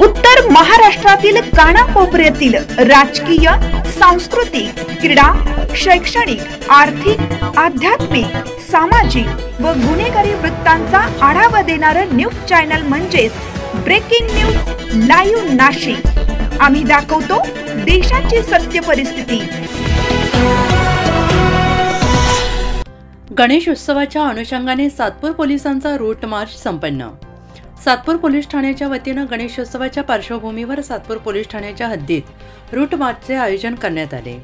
उत्तर महाराष्ट्रातील कानाकोपऱ्यातील राजकीय, सांस्कृतिक, क्रीडा, शैक्षणिक, आर्थिक, आध्यात्मिक, सामाजिक व गुन्हेगारी वृत्तांचा आढावा देणारं न्यूज चॅनल म्हणजेच ब्रेकिंग न्यूज लाईव्ह नाशिक। आम्ही दाखवतो देशाची सत्य परिस्थिती। गणेश उत्सवाच्या अनुषंगाने सातपूर पोलिसांचा रूट मार्च संपन्न। सातपूर पोलीस ठाण्याच्या वतीने गणेशोत्सवाच्या पार्श्वभूमीवर सातपूर पोलीस ठाण्याच्या हद्दीत रूट मार्चचे आयोजन करण्यात आले।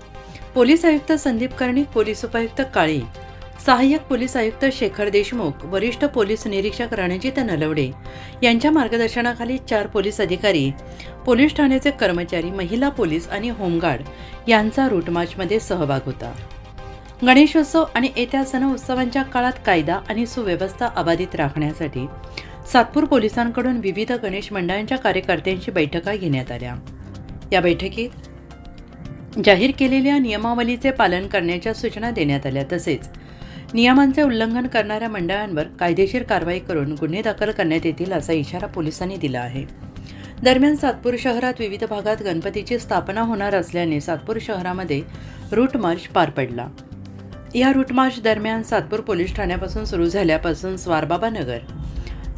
पोलीस आयुक्त संदीप कर्णिक, पोलीस उपायुक्त काळे, सहाय्यक पोलीस आयुक्त शेखर देशमुख, वरिष्ठ पोलीस निरीक्षक रणजित नलवडे यांच्या मार्गदर्शनाखाली 4 पोलीस अधिकारी, पोलीस ठाण्याचे कर्मचारी, महिला पोलीस आणि होमगार्ड यांचा रूट मार्चमध्ये सहभाग होता। गणेशोत्सव आणि येत्या सण उत्सवांच्या काळात कायदा आणि सुव्यवस्था अबाधित राखण्यासाठी सातपूर पोलिसांकडून विविध गणेश मंडळांच्या कार्यकर्त्यांची बैठका घेण्यात आल्या। या बैठकीत जाहीर केलेल्या नियमावलीचे पालन करण्याच्या सूचना देण्यात आल्या। तसेच नियमांचे उल्लंघन करणाऱ्या मंडळांवर कायदेशीर कारवाई करून गुन्हे दाखल करण्यात येतील असा इशारा पोलिसांनी दिला आहे। दरम्यान सातपूर शहरात विविध भागात गणपतीची स्थापना होणार असल्याने सातपूर शहरामध्ये रूट मार्च पार पडला। या रूट मार्च दरम्यान सातपूर पोलीस ठाण्यापासून सुरू झाल्यापासून स्वारबाबा नगर,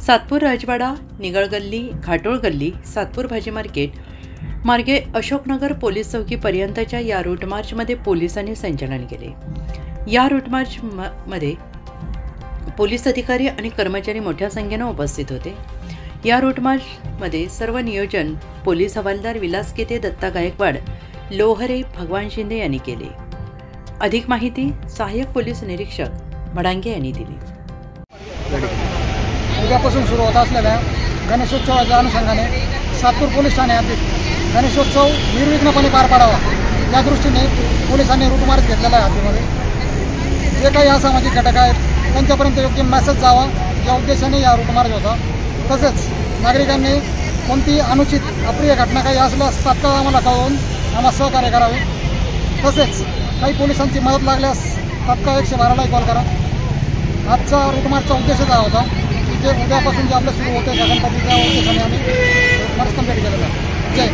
सातपूर राजवाडा, निगळ गल्ली, घाटोळ गल्ली, सातपूर भाजी मार्केट मार्गे अशोकनगर पोलीस चौकीपर्यंतच्या या रूट मार्चमध्ये पोलिसांनी संचलन केले। या रूट मार्चमध्ये पोलीस अधिकारी आणि कर्मचारी मोठ्या संख्येने उपस्थित होते। या रूट मार्चमध्ये सर्व नियोजन पोलीस हवालदार विलास केते, दत्ता गायकवाड, लोहरे, भगवान शिंदे यांनी केले। अधिक माहिती सहाय्यक पोलीस निरीक्षक भडांगे यांनी दिली। उद्यापासून सुरू होत असलेल्या गणेशोत्सवाच्या अनुषंगाने सातपूर पोलीस ठाणे हद्दीत गणेशोत्सव निर्विघ्नपणे पार पाडावा या दृष्टीने पोलिसांनी रूट मार्च घेतलेला आहे। हद्दीमध्ये जे काही असामाजिक घटक आहेत त्यांच्यापर्यंत योग्य मेसेज जावा या उद्देशाने या रूट मार्च होता। तसेच नागरिकांनी कोणती अनुचित अप्रिय घटना काही असल्यास तात्काळ आम्हाला कळवून आम्हाला सहकार्य करावे। तसेच काही पोलिसांची मदत लागल्यास तात्काळ 112ला कॉल करा। आजचा रूट मार्चचा उद्देश हा होता की जे उद्यापासून जे आपलं सुरू होते गणपतीच्या उद्देशाने आम्ही रूट मार्च कंप्लीट केलेला आहे। जय